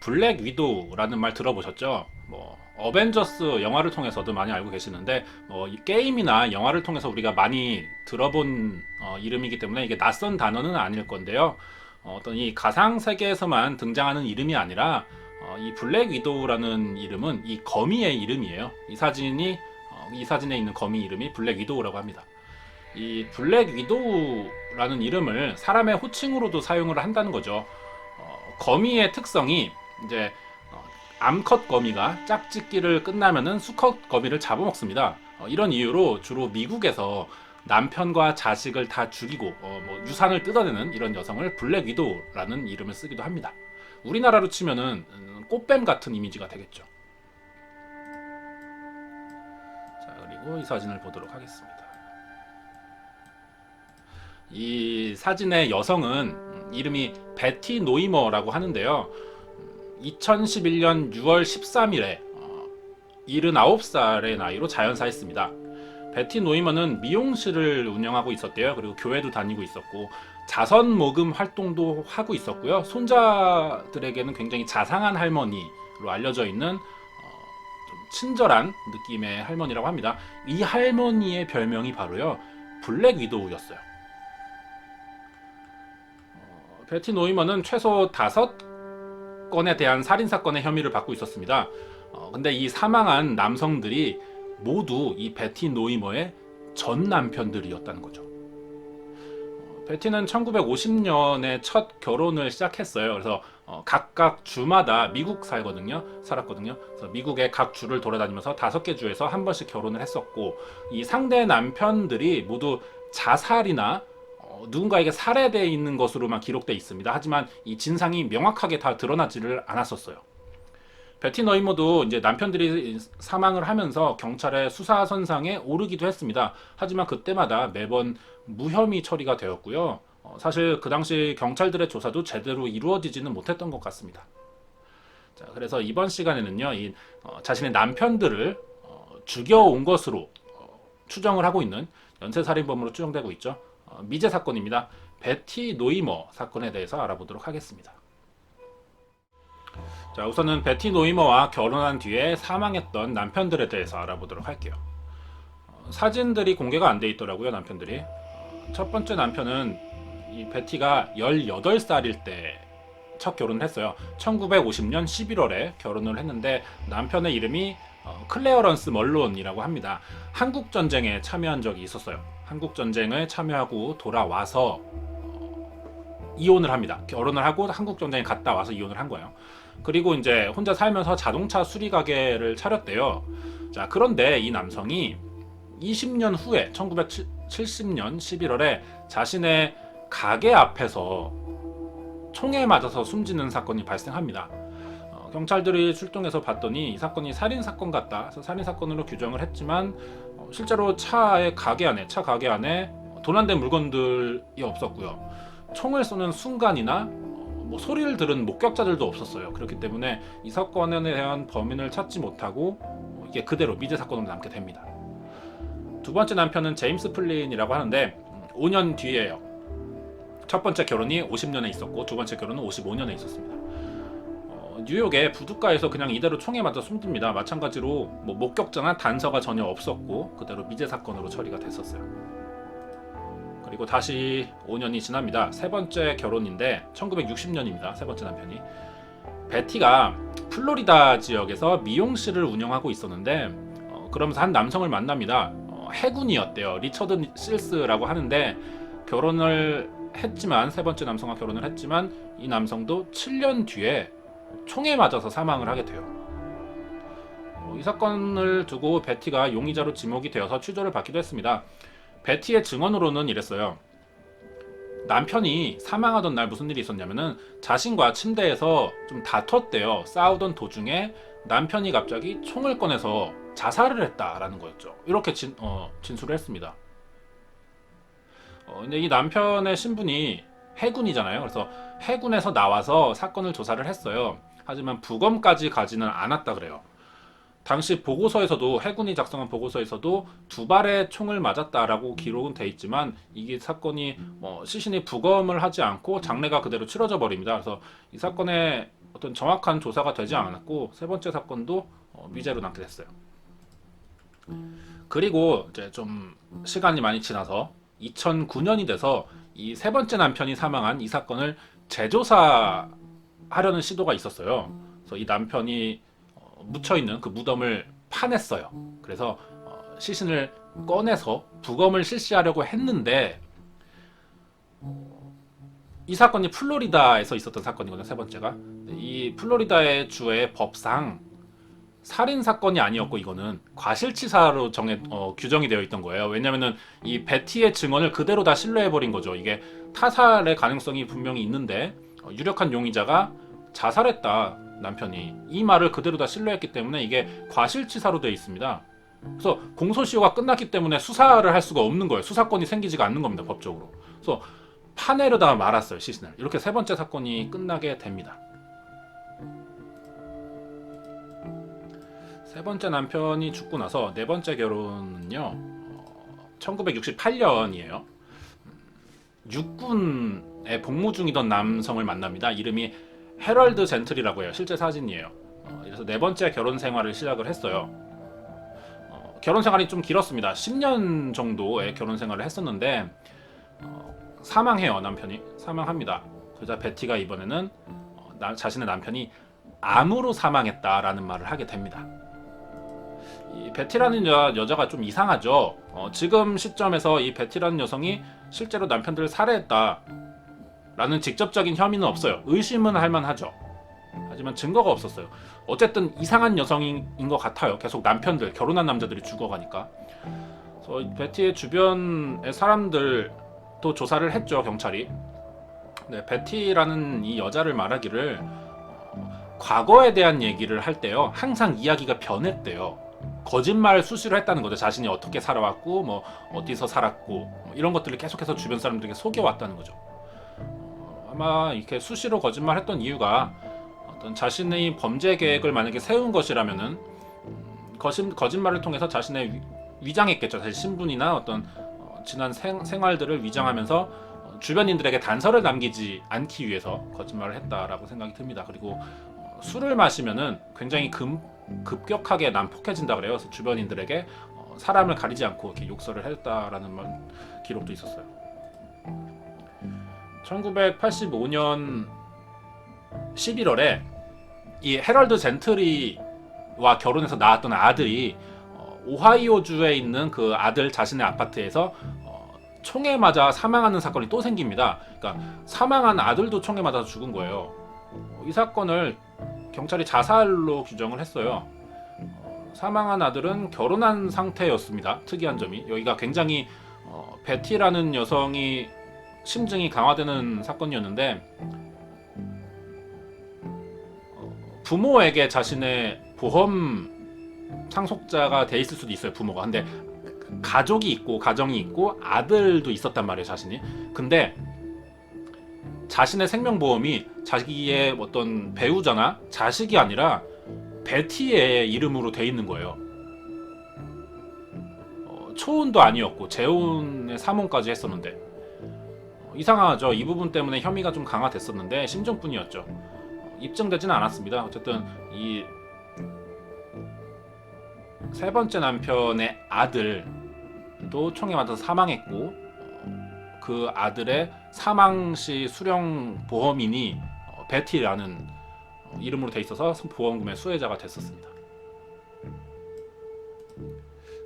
블랙 위도우라는 말 들어보셨죠? 뭐 어벤져스 영화를 통해서도 많이 알고 계시는데 이 게임이나 영화를 통해서 우리가 많이 들어본 이름이기 때문에 이게 낯선 단어는 아닐 건데요. 어떤 이 가상 세계에서만 등장하는 이름이 아니라 이 블랙 위도우라는 이름은 이 거미의 이름이에요. 이 사진에 있는 거미 이름이 블랙 위도우라고 합니다. 이 블랙 위도우라는 이름을 사람의 호칭으로도 사용을 한다는 거죠. 거미의 특성이 이제 암컷 거미가 짝짓기를 끝나면은 수컷 거미를 잡아먹습니다. 이런 이유로 주로 미국에서 남편과 자식을 다 죽이고 뭐 유산을 뜯어내는 이런 여성을 블랙 위도우라는 이름을 쓰기도 합니다. 우리나라로 치면은 꽃뱀 같은 이미지가 되겠죠. 자, 그리고 이 사진을 보도록 하겠습니다. 이 사진의 여성은 이름이 베티 노이머라고 하는데요. 2011년 6월 13일에 79살의 나이로 자연사했습니다. 베티 노이머는 미용실을 운영하고 있었대요. 그리고 교회도 다니고 있었고 자선 모금 활동도 하고 있었고요. 손자들에게는 굉장히 자상한 할머니로 알려져 있는 좀 친절한 느낌의 할머니라고 합니다. 이 할머니의 별명이 바로요 블랙 위도우였어요. 베티 노이먼은 최소 5건에 대한 살인사건의 혐의를 받고 있었습니다. 근데 이 사망한 남성들이 모두 이 베티 노이머의 전 남편들이었다는 거죠. 베티는 1950년에 첫 결혼을 시작했어요. 그래서 각각 주마다 미국 살았거든요. 그래서 미국의 각 주를 돌아다니면서 5개 주에서 한 번씩 결혼을 했었고, 이 상대 남편들이 모두 자살이나 누군가에게 살해되어 있는 것으로만 기록되어 있습니다. 하지만 이 진상이 명확하게 다 드러나지를 않았었어요. 베티 너이머도 이제 남편들이 사망을 하면서 경찰의 수사선상에 오르기도 했습니다. 하지만 그때마다 매번 무혐의 처리가 되었고요. 사실 그 당시 경찰들의 조사도 제대로 이루어지지는 못했던 것 같습니다. 자, 그래서 이번 시간에는요, 자신의 남편들을 죽여온 것으로 추정을 하고 있는 연쇄살인범으로 추정되고 있죠. 미제 사건입니다. 베티 노이머 사건에 대해서 알아보도록 하겠습니다. 자, 우선은 베티 노이머와 결혼한 뒤에 사망했던 남편들에 대해서 알아보도록 할게요. 사진들이 공개가 안 돼 있더라고요, 남편들이. 첫 번째 남편은 이 베티가 18살일 때 첫 결혼을 했어요. 1950년 11월에 결혼을 했는데 남편의 이름이 클레어런스 멀론이라고 합니다. 한국전쟁에 참여한 적이 있었어요. 한국전쟁에 참여하고 돌아와서 이혼을 합니다. 결혼을 하고 한국전쟁에 갔다 와서 이혼을 한 거예요. 그리고 이제 혼자 살면서 자동차 수리 가게를 차렸대요. 자, 그런데 이 남성이 20년 후에 1970년 11월에 자신의 가게 앞에서 총에 맞아서 숨지는 사건이 발생합니다. 경찰들이 출동해서 봤더니 이 사건이 살인사건 같다. 그래서 살인사건으로 규정을 했지만 실제로 차 가게 안에 도난된 물건들이 없었고요. 총을 쏘는 순간이나 뭐 소리를 들은 목격자들도 없었어요. 그렇기 때문에 이 사건에 대한 범인을 찾지 못하고 이게 그대로 미제 사건으로 남게 됩니다. 두 번째 남편은 제임스 플린이라고 하는데 5년 뒤에요. 첫 번째 결혼이 50년에 있었고 두 번째 결혼은 55년에 있었습니다. 뉴욕의 부둣가에서 그냥 이대로 총에 맞아 숨집니다. 마찬가지로 뭐 목격자나 단서가 전혀 없었고 그대로 미제 사건으로 처리가 됐었어요. 그리고 다시 5년이 지납니다. 세 번째 결혼인데 1960년입니다. 세 번째 남편이. 베티가 플로리다 지역에서 미용실을 운영하고 있었는데 그러면서 한 남성을 만납니다. 해군이었대요. 리처드 실스라고 하는데 결혼을 했지만 세 번째 남성과 결혼을 했지만 이 남성도 7년 뒤에 총에 맞아서 사망을 하게 돼요. 이 사건을 두고 베티가 용의자로 지목이 되어서 취조를 받기도 했습니다. 베티의 증언으로는 이랬어요. 남편이 사망하던 날 무슨 일이 있었냐면은 자신과 침대에서 좀 다퉜대요. 싸우던 도중에 남편이 갑자기 총을 꺼내서 자살을 했다라는 거였죠. 이렇게 진술을 했습니다. 근데 이 남편의 신분이 해군이잖아요. 그래서 해군에서 나와서 사건을 조사를 했어요. 하지만 부검까지 가지는 않았다 그래요. 당시 보고서에서도 해군이 작성한 보고서에서도 2발의 총을 맞았다라고 기록은 돼 있지만 이게 사건이 시신이 부검을 하지 않고 장례가 그대로 치러져 버립니다. 그래서 이 사건의 어떤 정확한 조사가 되지 않았고 세 번째 사건도 미제로 남게 됐어요. 그리고 이제 좀 시간이 많이 지나서 2009년이 돼서 이 세 번째 남편이 사망한 이 사건을 재조사하려는 시도가 있었어요. 그래서 이 남편이 묻혀 있는 그 무덤을 파냈어요. 그래서 시신을 꺼내서 부검을 실시하려고 했는데 이 사건이 플로리다에서 있었던 사건이거든요. 세 번째가 이 플로리다의 주의 법상 살인 사건이 아니었고 이거는 과실치사로 규정이 되어 있던 거예요. 왜냐면은 이 베티의 증언을 그대로 다 신뢰해 버린 거죠. 이게 타살의 가능성이 분명히 있는데 유력한 용의자가 자살했다 남편이 이 말을 그대로 다 신뢰했기 때문에 이게 과실치사로 되어 있습니다. 그래서 공소시효가 끝났기 때문에 수사를 할 수가 없는 거예요. 수사권이 생기지가 않는 겁니다. 법적으로. 그래서 파내려다가 말았어요. 시신을. 이렇게 세 번째 사건이 끝나게 됩니다. 세 번째 남편이 죽고 나서 네 번째 결혼은요 1968년이에요. 육군에 복무 중이던 남성을 만납니다. 이름이 해럴드 젠틀이라고 해요. 실제 사진이에요. 그래서 네 번째 결혼 생활을 시작을 했어요. 결혼 생활이 좀 길었습니다. 10년 정도의 결혼 생활을 했었는데 사망해요. 남편이 사망합니다. 그러자 베티가 이번에는 자신의 남편이 암으로 사망했다라는 말을 하게 됩니다. 이 베티라는 여자가 좀 이상하죠. 지금 시점에서 이 베티라는 여성이 실제로 남편들을 살해했다라는 직접적인 혐의는 없어요. 의심은 할 만하죠. 하지만 증거가 없었어요. 어쨌든 이상한 여성인 것 같아요. 계속 남편들, 결혼한 남자들이 죽어가니까. 그래서 베티의 주변의 사람들도 조사를 했죠, 경찰이. 네, 베티라는 이 여자를 말하기를 과거에 대한 얘기를 할 때요, 항상 이야기가 변했대요. 거짓말 수시로 했다는 거죠. 자신이 어떻게 살아왔고, 뭐 어디서 살았고, 뭐 이런 것들을 계속해서 주변 사람들에게 속여왔다는 거죠. 아마 이렇게 수시로 거짓말했던 이유가 어떤 자신의 범죄 계획을 만약에 세운 것이라면은 거짓말을 통해서 자신의 위장했겠죠. 사실 신분이나 어떤 지난 생활들을 위장하면서 주변인들에게 단서를 남기지 않기 위해서 거짓말을 했다라고 생각이 듭니다. 그리고 술을 마시면은 굉장히 급격하게 난폭해진다 그래요. 그래서 주변인들에게 사람을 가리지 않고 이렇게 욕설을 했다라는 기록도 있었어요. 1985년 11월에 이 해럴드 젠트리와 결혼해서 낳았던 아들이 오하이오주에 있는 그 아들 자신의 아파트에서 총에 맞아 사망하는 사건이 또 생깁니다. 그러니까 사망한 아들도 총에 맞아서 죽은 거예요. 이 사건을 경찰이 자살로 규정을 했어요. 사망한 아들은 결혼한 상태였습니다. 특이한 점이 여기가 굉장히 베티라는 여성이 심증이 강화되는 사건이었는데 부모에게 자신의 보험 상속자가 돼 있을 수도 있어요. 부모가. 근데 가족이 있고 가정이 있고 아들도 있었단 말이에요. 자신이. 근데 자신의 생명보험이 자기의 어떤 배우자나 자식이 아니라 베티의 이름으로 돼 있는 거예요. 초혼도 아니었고 재혼의 사모까지 했었는데 이상하죠. 이 부분 때문에 혐의가 좀 강화됐었는데 심증뿐이었죠. 입증되지는 않았습니다. 어쨌든 이 세 번째 남편의 아들도 총에 맞아서 사망했고 그 아들의 사망 시 수령 보험인이 베티라는 이름으로 돼 있어서 보험금의 수혜자가 됐었습니다.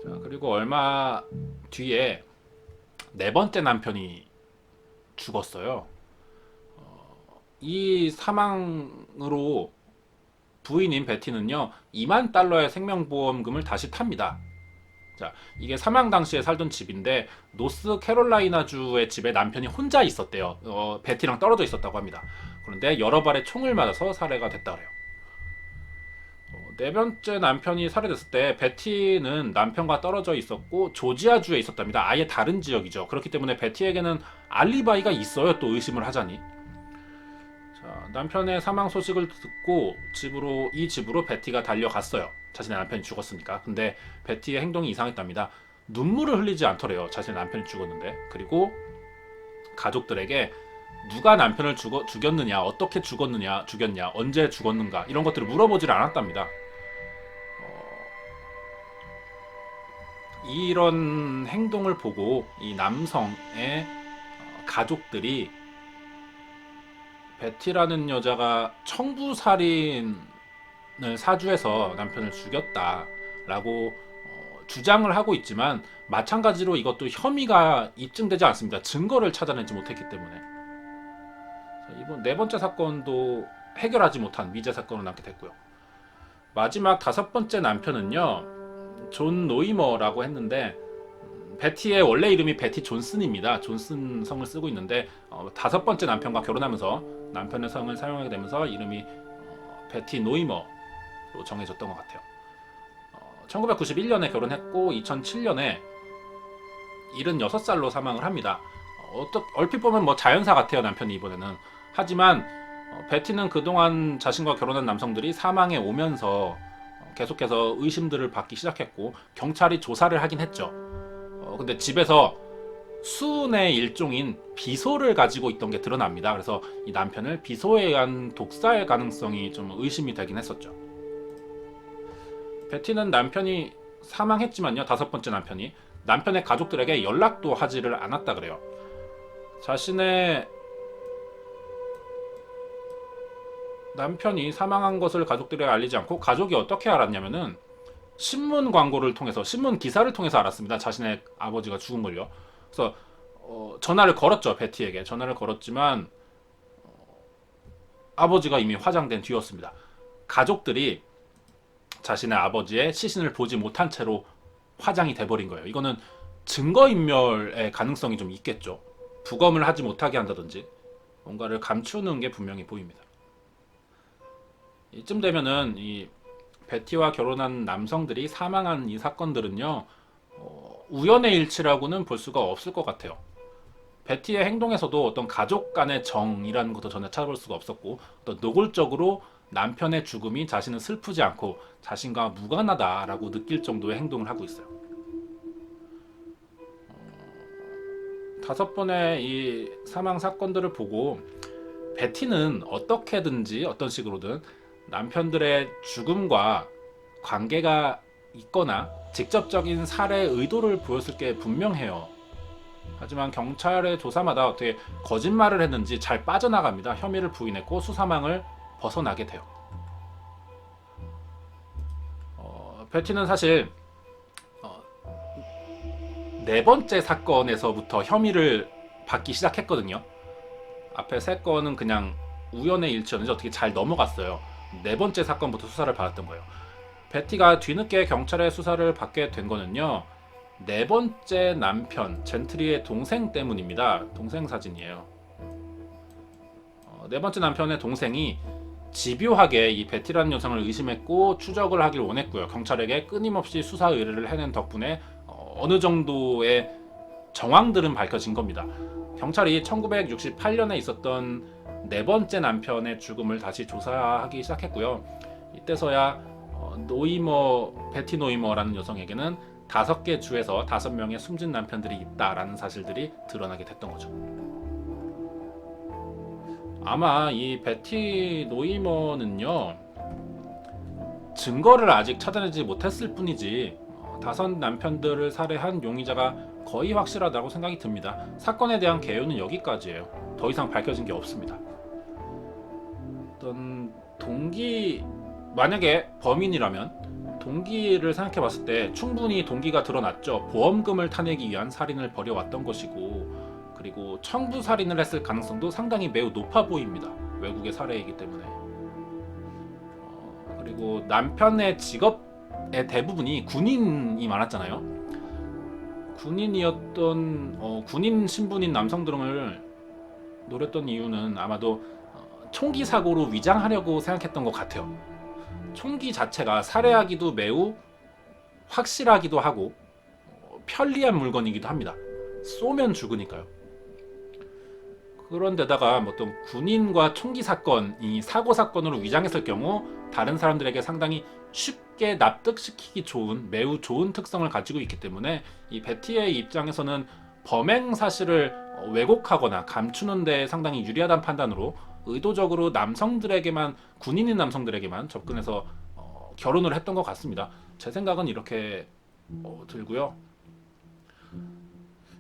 자, 그리고 얼마 뒤에 네 번째 남편이 죽었어요. 이 사망으로 부인인 베티는요 2만 달러의 생명보험금을 다시 탑니다. 자, 이게 사망 당시에 살던 집인데 노스캐롤라이나주의 집에 남편이 혼자 있었대요. 베티랑 떨어져 있었다고 합니다. 그런데 여러 발의 총을 맞아서 살해가 됐다 그래요. 네 번째 남편이 살해됐을 때 베티는 남편과 떨어져 있었고 조지아주에 있었답니다. 아예 다른 지역이죠. 그렇기 때문에 베티에게는 알리바이가 있어요. 또 의심을 하자니. 자, 남편의 사망 소식을 듣고 이 집으로 베티가 달려갔어요. 자신의 남편이 죽었으니까. 근데 베티의 행동이 이상했답니다. 눈물을 흘리지 않더래요. 자신의 남편이 죽었는데. 그리고 가족들에게 누가 남편을 죽였느냐, 어떻게 죽였냐, 언제 죽었는가 이런 것들을 물어보지를 않았답니다. 이런 행동을 보고 이 남성의 가족들이 베티라는 여자가 청부살인을 사주해서 남편을 죽였다라고 주장을 하고 있지만 마찬가지로 이것도 혐의가 입증되지 않습니다. 증거를 찾아내지 못했기 때문에. 이번 네 번째 사건도 해결하지 못한 미제 사건으로 남게 됐고요. 마지막 다섯 번째 남편은요, 존 노이머라고 했는데 베티의 원래 이름이 베티 존슨입니다. 존슨 성을 쓰고 있는데 다섯 번째 남편과 결혼하면서 남편의 성을 사용하게 되면서 이름이 베티 노이머로 정해졌던 것 같아요. 1991년에 결혼했고 2007년에 76살로 사망을 합니다. 얼핏 보면 뭐 자연사 같아요, 남편이 이번에는. 하지만 베티는 그동안 자신과 결혼한 남성들이 사망해 오면서 계속해서 의심들을 받기 시작했고 경찰이 조사를 하긴 했죠. 근데 집에서 수은의 일종인 비소를 가지고 있던 게 드러납니다. 그래서 이 남편을 비소에 의한 독사의 가능성이 좀 의심이 되긴 했었죠. 베티는 남편이 사망했지만요, 다섯 번째 남편의 가족들에게 연락도 하지를 않았다 그래요. 자신의 남편이 사망한 것을 가족들에게 알리지 않고 가족이 어떻게 알았냐면은 신문 광고를 통해서, 신문 기사를 통해서 알았습니다. 자신의 아버지가 죽은 걸요. 그래서 전화를 걸었죠. 베티에게 전화를 걸었지만 아버지가 이미 화장된 뒤였습니다. 가족들이 자신의 아버지의 시신을 보지 못한 채로 화장이 돼버린 거예요. 이거는 증거인멸의 가능성이 좀 있겠죠. 부검을 하지 못하게 한다든지 뭔가를 감추는 게 분명히 보입니다. 이쯤 되면은 이 베티와 결혼한 남성들이 사망한 이 사건들은요, 우연의 일치라고는 볼 수가 없을 것 같아요. 베티의 행동에서도 어떤 가족 간의 정이라는 것도 전혀 찾아볼 수가 없었고, 어떤 노골적으로 남편의 죽음이 자신은 슬프지 않고 자신과 무관하다라고 느낄 정도의 행동을 하고 있어요. 다섯 번의 이 사망 사건들을 보고 베티는 어떻게든지 어떤 식으로든 남편들의 죽음과 관계가 있거나 직접적인 살해 의도를 보였을 게 분명해요. 하지만 경찰의 조사마다 어떻게 거짓말을 했는지 잘 빠져나갑니다. 혐의를 부인했고 수사망을 벗어나게 돼요. 베티는 사실 네 번째 사건에서부터 혐의를 받기 시작했거든요. 앞에 세 건은 그냥 우연의 일치였는지 어떻게 잘 넘어갔어요. 네 번째 사건부터 수사를 받았던 거예요. 베티가 뒤늦게 경찰의 수사를 받게 된 거는요, 네 번째 남편 젠트리의 동생 때문입니다. 동생 사진이에요. 네 번째 남편의 동생이 집요하게 이 베티라는 여성을 의심했고 추적을 하길 원했고요. 경찰에게 끊임없이 수사 의뢰를 해낸 덕분에 어느 정도의 정황들은 밝혀진 겁니다. 경찰이 1968년에 있었던 네 번째 남편의 죽음을 다시 조사하기 시작했고요. 이때서야 베티 노이머라는 여성에게는 5개 주에서 5명의 숨진 남편들이 있다라는 사실들이 드러나게 됐던 거죠. 아마 이 베티 노이머는요, 증거를 아직 찾아내지 못했을 뿐이지 5 남편들을 살해한 용의자가 거의 확실하다고 생각이 듭니다. 사건에 대한 개요는 여기까지예요. 더 이상 밝혀진 게 없습니다. 어떤 만약에 범인이라면 동기를 생각해 봤을 때 충분히 동기가 드러났죠. 보험금을 타내기 위한 살인을 벌여왔던 것이고, 그리고 청부살인을 했을 가능성도 상당히 매우 높아 보입니다. 외국의 사례이기 때문에. 그리고 남편의 직업의 대부분이 군인이 많았잖아요. 군인 신분인 남성 등을 노렸던 이유는 아마도 총기 사고로 위장하려고 생각했던 것 같아요. 총기 자체가 살해하기도 매우 확실하기도 하고 편리한 물건이기도 합니다. 쏘면 죽으니까요. 그런데다가 어떤 군인과 총기 사건이 사고 사건으로 위장했을 경우 다른 사람들에게 상당히 쉽게 납득시키기 좋은, 매우 좋은 특성을 가지고 있기 때문에 이 베티의 입장에서는 범행 사실을 왜곡하거나 감추는 데 상당히 유리하다는 판단으로 의도적으로 남성들에게만, 군인인 남성들에게만 접근해서 결혼을 했던 것 같습니다. 제 생각은 이렇게 들고요.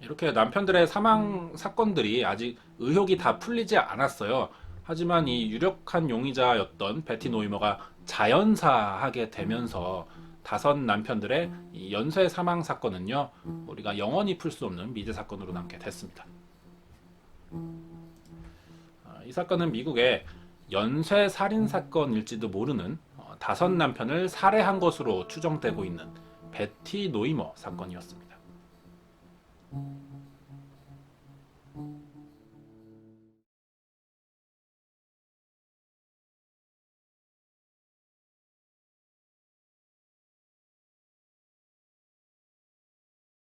이렇게 남편들의 사망 사건들이 아직 의혹이 다 풀리지 않았어요. 하지만 이 유력한 용의자였던 베티 노이머가 자연사하게 되면서 다섯 남편들의 이 연쇄 사망 사건은요, 우리가 영원히 풀 수 없는 미제 사건으로 남게 됐습니다. 이 사건은 미국의 연쇄 살인 사건일지도 모르는 다섯 남편을 살해한 것으로 추정되고 있는 베티 노이머 사건이었습니다.